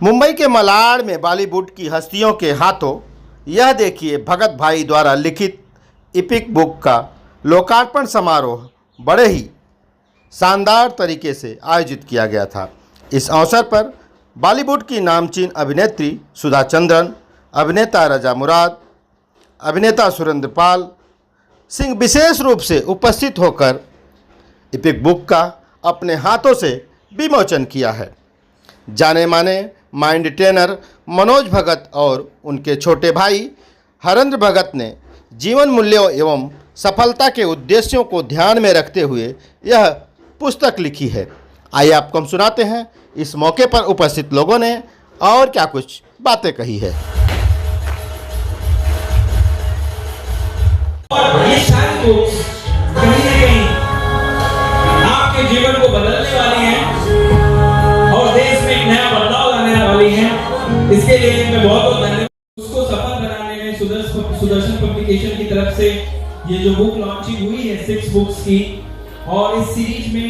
मुंबई के मलाड में बॉलीवुड की हस्तियों के हाथों यह देखिए भगत भाई द्वारा लिखित इपिक बुक का लोकार्पण समारोह बड़े ही शानदार तरीके से आयोजित किया गया था। इस अवसर पर बॉलीवुड की नामचीन अभिनेत्री सुधा चंद्रन, अभिनेता रजा मुराद, अभिनेता सुरेंद्र पाल सिंह विशेष रूप से उपस्थित होकर इपिक बुक का अपने हाथों से विमोचन किया है। जाने माने माइंड ट्रेनर मनोज भगत और उनके छोटे भाई हरेंद्र भगत ने जीवन मूल्यों एवं सफलता के उद्देश्यों को ध्यान में रखते हुए यह पुस्तक लिखी है। आइए आपको हम सुनाते हैं इस मौके पर उपस्थित लोगों ने और क्या कुछ बातें कही है। और ये सारी बुक्स कहीं ना कहीं आपके जीवन को बदलने वाली हैं और देश में एक नया बदलाव लाने वाली हैं। इसके लिए मैं बहुत बहुत धन्यवाद। उसको सफल बनाने में सुदर्शन पब्लिकेशन की तरफ से ये जो बुक लॉन्चिंग हुई है 6 बुक्स की, और इस सीरीज में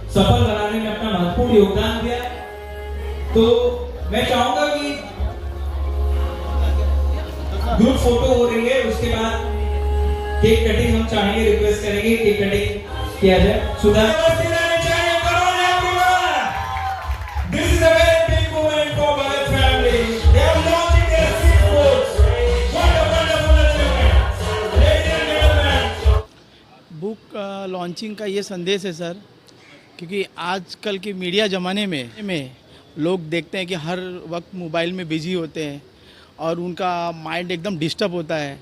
सफल बनाने में अपना महत्वपूर्ण योगदान दिया। तो मैं चाहूंगा कि ग्रुप फोटो हो रही है, उसके बाद केक कटिंग हम चाहेंगे, रिक्वेस्ट करेंगे केक कटिंग किया जाए। सुधा This is a very big moment for Bhagat family. They are launching their 6 books. What a wonderful achievement. Ladies and gentlemen. Book launching का ये संदेश है सर, क्योंकि आजकल के मीडिया ज़माने में लोग देखते हैं कि हर वक्त मोबाइल में बिजी होते हैं और उनका माइंड एकदम डिस्टर्ब होता है।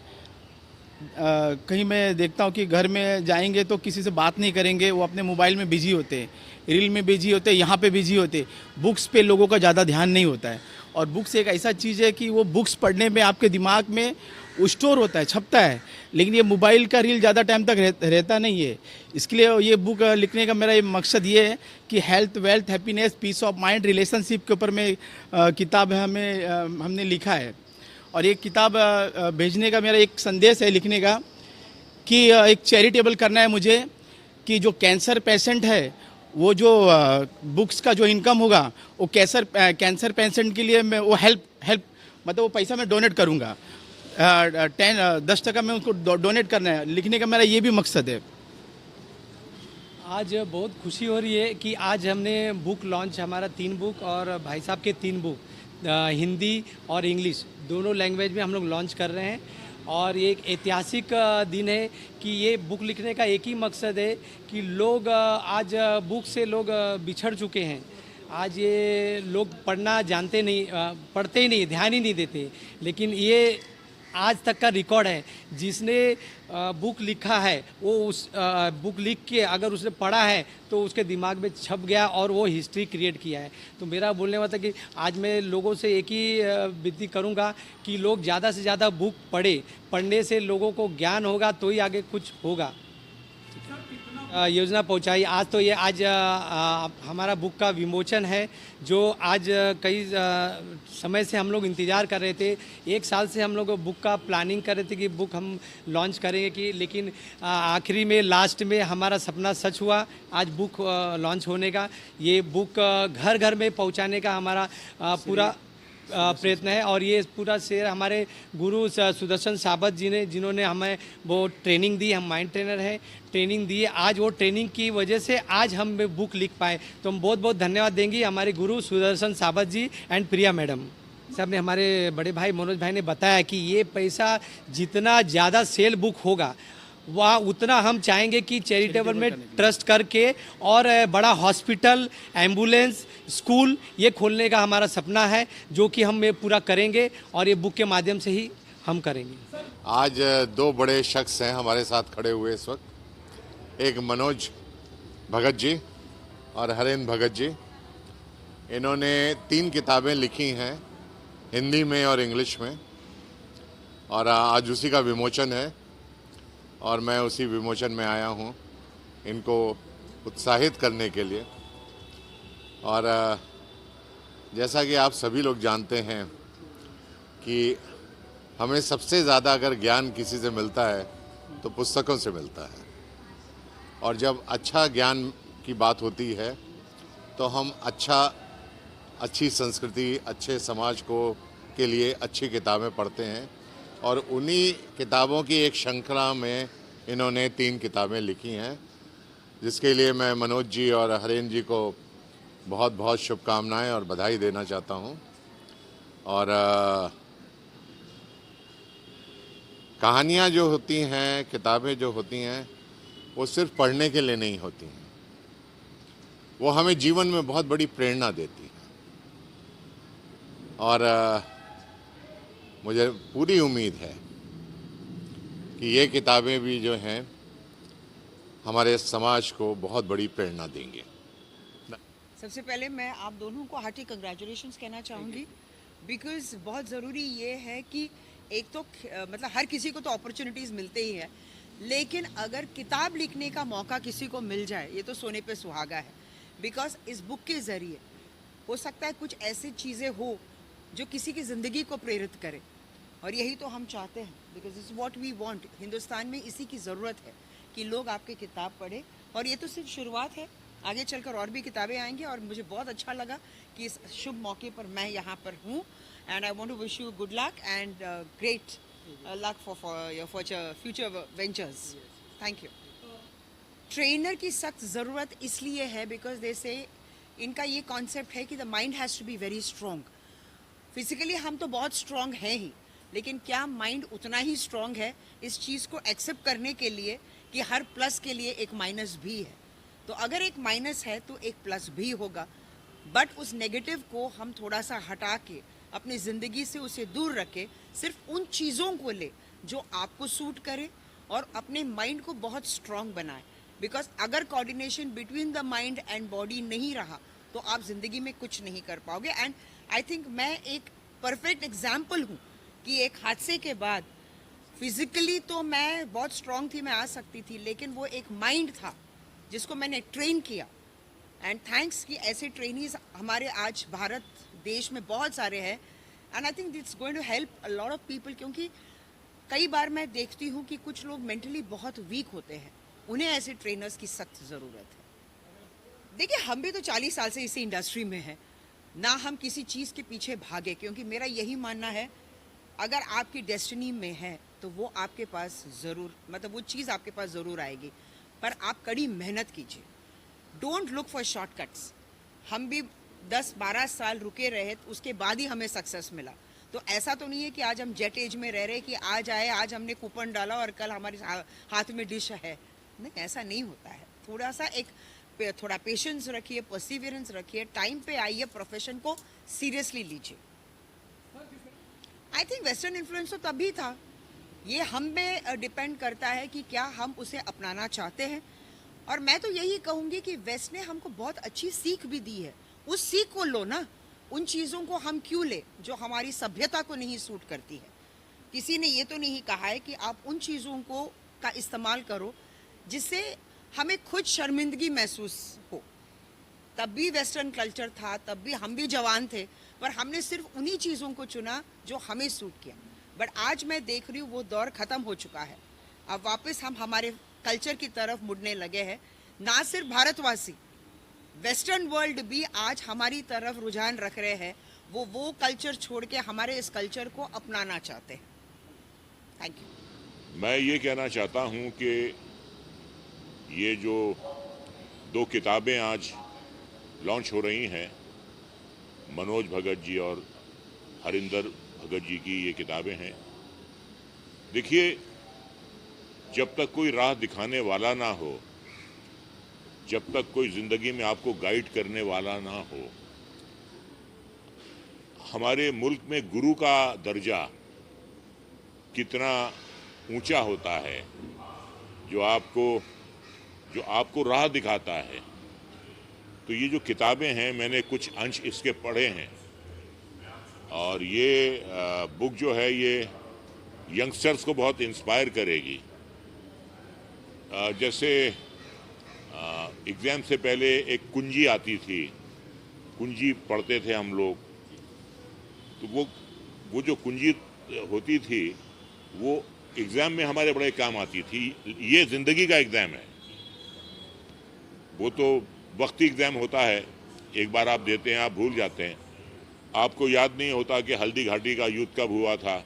कहीं मैं देखता हूँ कि घर में जाएंगे तो किसी से बात नहीं करेंगे, वो अपने मोबाइल में बिजी होते हैं, रील में बिजी होते हैं, यहाँ पे बिजी होते हैं। बुक्स पे लोगों का ज़्यादा ध्यान नहीं होता है। और बुक्स एक ऐसा चीज़ है कि वो बुक्स पढ़ने में आपके दिमाग में स्टोर होता है, छपता है, लेकिन ये मोबाइल का रील ज़्यादा टाइम तक रहता नहीं है। इसके लिए ये बुक लिखने का मेरा ये मकसद ये है कि health, wealth, happiness, peace of mind, relationship के ऊपर में किताब हमने लिखा है। और ये किताब भेजने का मेरा एक संदेश है लिखने का कि एक चैरिटेबल करना है मुझे, कि जो कैंसर पेशेंट है वो जो बुक्स का जो इनकम होगा वो कैंसर पेशेंट के लिए मैं वो हेल्प मतलब वो पैसा मैं डोनेट करूँगा। 10% में उनको डोनेट करना है। लिखने का मेरा ये भी मकसद है। आज बहुत खुशी हो रही है कि आज हमने बुक लॉन्च, हमारा 3 बुक और भाई साहब के 3 बुक हिंदी और इंग्लिश दोनों लैंग्वेज में हम लोग लॉन्च कर रहे हैं। और ये एक ऐतिहासिक दिन है कि ये बुक लिखने का एक ही मकसद है कि लोग आज बुक से लोग बिछड़ चुके हैं। आज ये लोग पढ़ना जानते नहीं, पढ़ते ही नहीं, ध्यान ही नहीं देते। लेकिन ये आज तक का रिकॉर्ड है, जिसने बुक लिखा है वो उस बुक लिख के अगर उसने पढ़ा है तो उसके दिमाग में छप गया और वो हिस्ट्री क्रिएट किया है। तो मेरा बोलने वाला था कि आज मैं लोगों से एक ही विनती करूंगा कि लोग ज़्यादा से ज़्यादा बुक पढ़ने से लोगों को ज्ञान होगा तो ही आगे कुछ होगा। योजना पहुंचाई आज तो ये आज हमारा बुक का विमोचन है, जो आज कई समय से हम लोग इंतज़ार कर रहे थे। 1 साल से हम लोग बुक का प्लानिंग कर रहे थे कि बुक हम लॉन्च करेंगे कि, लेकिन आखिरी में लास्ट में हमारा सपना सच हुआ। आज बुक लॉन्च होने का, ये बुक घर घर में पहुंचाने का हमारा पूरा प्रयत्न है। और ये पूरा श्रेय हमारे गुरु सुदर्शन साबत जी ने, जिन्होंने हमें वो ट्रेनिंग दी। हम माइंड ट्रेनर हैं, ट्रेनिंग दी। आज वो ट्रेनिंग की वजह से आज हम बुक लिख पाए। तो हम बहुत बहुत धन्यवाद देंगे हमारे गुरु सुदर्शन साबत जी एंड प्रिया मैडम साहब ने। हमारे बड़े भाई मनोज भाई ने बताया कि ये पैसा जितना ज़्यादा सेल बुक होगा वह उतना हम चाहेंगे कि चैरिटेबल में ट्रस्ट करके और बड़ा हॉस्पिटल, एम्बुलेंस, स्कूल ये खोलने का हमारा सपना है, जो कि हम पूरा करेंगे और ये बुक के माध्यम से ही हम करेंगे। आज 2 बड़े शख्स हैं हमारे साथ खड़े हुए इस वक्त, एक मनोज भगत जी और हरेंद्र भगत जी। इन्होंने 3 किताबें लिखी हैं हिंदी में और इंग्लिश में, और आज उसी का विमोचन है और मैं उसी विमोचन में आया हूँ इनको उत्साहित करने के लिए। और जैसा कि आप सभी लोग जानते हैं कि हमें सबसे ज़्यादा अगर ज्ञान किसी से मिलता है तो पुस्तकों से मिलता है। और जब अच्छा ज्ञान की बात होती है तो हम अच्छा अच्छी संस्कृति, अच्छे समाज को के लिए अच्छी किताबें पढ़ते हैं और उन्हीं किताबों की एक श्रृंखला में इन्होंने 3 किताबें लिखी हैं, जिसके लिए मैं मनोज जी और हरेन जी को बहुत बहुत शुभकामनाएं और बधाई देना चाहता हूं। और कहानियाँ जो होती हैं, किताबें जो होती हैं, वो सिर्फ पढ़ने के लिए नहीं होती हैं, वो हमें जीवन में बहुत बड़ी प्रेरणा देती है। और मुझे पूरी उम्मीद है कि ये किताबें भी जो हैं हमारे समाज को बहुत बड़ी प्रेरणा देंगे। सबसे पहले मैं आप दोनों को हार्टी कंग्रेचुलेशंस कहना चाहूँगी, बिकॉज़ बहुत ज़रूरी ये है कि एक तो मतलब हर किसी को तो अपॉर्चुनिटीज़ मिलते ही है, लेकिन अगर किताब लिखने का मौका किसी को मिल जाए, ये तो सोने पे सुहागा है। बिकॉज़ इस बुक के ज़रिए हो सकता है कुछ ऐसी चीज़ें हो जो किसी की ज़िंदगी को प्रेरित करे, और यही तो हम चाहते हैं, because it's what we want. Hindustan में इसी की ज़रूरत है कि लोग आपकी किताब पढ़ें, और ये तो सिर्फ शुरुआत है, आगे चलकर और भी किताबें आएंगी। और मुझे बहुत अच्छा लगा कि इस शुभ मौके पर मैं यहाँ पर हूँ, and I want to wish you good luck and great luck for your future ventures. Thank you. Trainer की सख्त ज़रूरत इसलिए है बिकॉज दे से इनका ये कॉन्सेप्ट है कि the mind has to be very strong. Physically हम तो बहुत स्ट्रॉन्ग हैं ही, लेकिन क्या माइंड उतना ही स्ट्रॉन्ग है इस चीज़ को एक्सेप्ट करने के लिए कि हर प्लस के लिए एक माइनस भी है। तो अगर एक माइनस है तो एक प्लस भी होगा, बट उस नेगेटिव को हम थोड़ा सा हटा के अपनी ज़िंदगी से उसे दूर रखें, सिर्फ उन चीज़ों को ले जो आपको सूट करे और अपने माइंड को बहुत स्ट्रॉन्ग बनाए। बिकॉज अगर coordination between the mind and body नहीं रहा तो आप ज़िंदगी में कुछ नहीं कर पाओगे। एंड आई थिंक मैं एक परफेक्ट एग्जाम्पल हूँ कि एक हादसे के बाद फिजिकली तो मैं बहुत स्ट्रॉन्ग थी, मैं आ सकती थी, लेकिन वो एक माइंड था जिसको मैंने ट्रेन किया। एंड थैंक्स कि ऐसे ट्रेनीज हमारे आज भारत देश में बहुत सारे हैं, and I think it's going to help a lot of people. क्योंकि कई बार मैं देखती हूँ कि कुछ लोग मेंटली बहुत वीक होते हैं, उन्हें ऐसे ट्रेनर्स की सख्त ज़रूरत है। देखिए, हम भी तो 40 साल से इसी इंडस्ट्री में हैं ना, हम किसी चीज़ के पीछे भागे, क्योंकि मेरा यही मानना है अगर आपकी डेस्टिनी में है तो वो आपके पास ज़रूर, मतलब वो चीज़ आपके पास ज़रूर आएगी, पर आप कड़ी मेहनत कीजिए। Don't look for shortcuts. हम भी 10-12 साल रुके रहे, उसके बाद ही हमें सक्सेस मिला। तो ऐसा तो नहीं है कि आज हम जेट एज में रह रहे कि आज आए, आज हमने कूपन डाला और कल हमारे हाथ में डिश है। नहीं, ऐसा नहीं होता है। थोड़ा सा थोड़ा पेशेंस रखिए, परसिवियरेंस रखिए, टाइम पे आइए, प्रोफेशन को सीरियसली लीजिए। आई थिंक वेस्टर्न इन्फ्लुएंस तो तभी था, ये हम पे डिपेंड करता है कि क्या हम उसे अपनाना चाहते हैं। और मैं तो यही कहूँगी कि वेस्ट ने हमको बहुत अच्छी सीख भी दी है, उस सीख को लो ना। उन चीज़ों को हम क्यों ले जो हमारी सभ्यता को नहीं सूट करती है। किसी ने ये तो नहीं कहा है कि आप उन चीज़ों को का इस्तेमाल करो जिससे हमें खुद शर्मिंदगी महसूस हो। तब भी वेस्टर्न कल्चर था, तब भी हम भी जवान थे, पर हमने सिर्फ उन्हीं चीज़ों को चुना जो हमें सूट किया। बट आज मैं देख रही हूँ वो दौर ख़त्म हो चुका है। अब वापस हम हमारे कल्चर की तरफ मुड़ने लगे हैं। ना सिर्फ भारतवासी, वेस्टर्न वर्ल्ड भी आज हमारी तरफ रुझान रख रहे हैं। वो कल्चर छोड़ के हमारे इस कल्चर को अपनाना चाहते हैं। Thank you. मैं ये कहना चाहता हूँ कि ये जो 2 किताबें आज लॉन्च हो रही हैं, मनोज भगत जी और हरिंदर भगत जी की ये किताबें हैं। देखिए, जब तक कोई राह दिखाने वाला ना हो, जब तक कोई ज़िंदगी में आपको गाइड करने वाला ना हो, हमारे मुल्क में गुरु का दर्जा कितना ऊंचा होता है, जो आपको राह दिखाता है। तो ये जो किताबें हैं, मैंने कुछ अंश इसके पढ़े हैं, और ये बुक जो है ये यंगस्टर्स को बहुत इंस्पायर करेगी। जैसे एग्ज़ाम से पहले एक कुंजी आती थी, कुंजी पढ़ते थे हम लोग, तो वो जो कुंजी होती थी वो एग्ज़ाम में हमारे बड़े काम आती थी। ये ज़िंदगी का एग्ज़ाम है, वो तो वक्ती एग्ज़ाम होता है, एक बार आप देते हैं आप भूल जाते हैं, आपको याद नहीं होता कि हल्दी घाटी का युद्ध कब हुआ था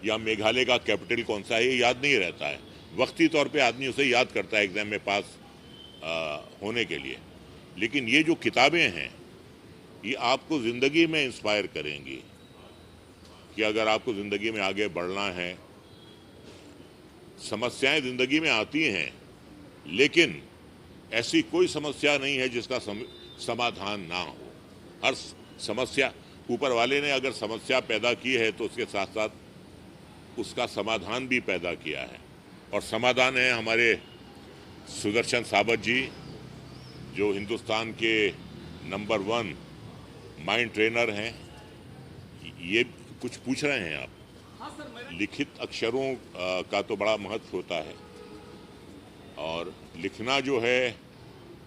या मेघालय का कैपिटल कौन सा है, ये याद नहीं रहता है। वक्ती तौर पे आदमी उसे याद करता है एग्जाम में पास होने के लिए। लेकिन ये जो किताबें हैं ये आपको ज़िंदगी में इंस्पायर करेंगी कि अगर आपको ज़िंदगी में आगे बढ़ना है, समस्याएं ज़िंदगी में आती हैं, लेकिन ऐसी कोई समस्या नहीं है जिसका समाधान ना हो। हर समस्या, ऊपर वाले ने अगर समस्या पैदा की है तो उसके साथ साथ उसका समाधान भी पैदा किया है, और समाधान है हमारे सुदर्शन सावत जी, जो हिंदुस्तान के नंबर 1 माइंड ट्रेनर हैं। ये कुछ पूछ रहे हैं आप? लिखित अक्षरों का तो बड़ा महत्व होता है, और लिखना जो है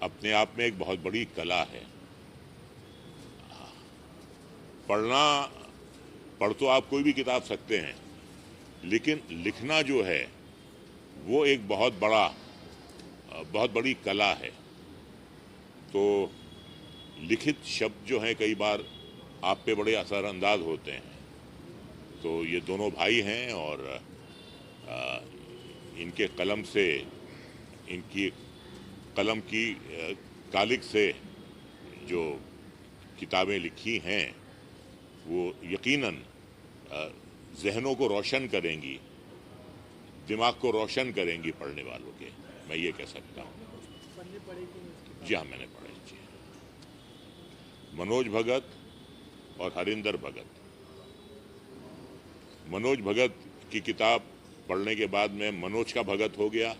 अपने आप में एक बहुत बड़ी कला है। पढ़ तो आप कोई भी किताब सकते हैं, लेकिन लिखना जो है वो एक बहुत बड़ी कला है। तो लिखित शब्द जो हैं कई बार आप पे बड़े असरअंदाज होते हैं। तो ये दोनों भाई हैं, और इनके कलम से, इनकी कलम की कालिक से जो किताबें लिखी हैं वो यकीनन जहनों को रोशन करेंगी, दिमाग को रोशन करेंगी पढ़ने वालों के, मैं ये कह सकता हूँ। जी हाँ, मैंने पढ़े जी। मनोज भगत और हरिंदर भगत। मनोज भगत की किताब पढ़ने के बाद में मनोज का भगत हो गया,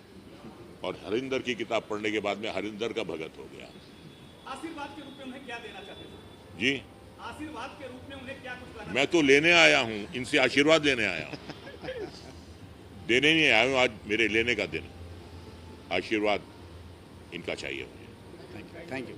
और हरिंदर की किताब पढ़ने के बाद में हरिंदर का भगत हो गया। आशीर्वाद के रूप में उन्हें क्या देना चाहते हैं जी? आशीर्वाद के रूप में उन्हें क्या कुछ करना? मैं तो लेने आया हूँ, इनसे आशीर्वाद लेने आया हूँ। देने नहीं आया हूँ, आज मेरे लेने का दिन। आशीर्वाद इनका चाहिए मुझे। Thank you.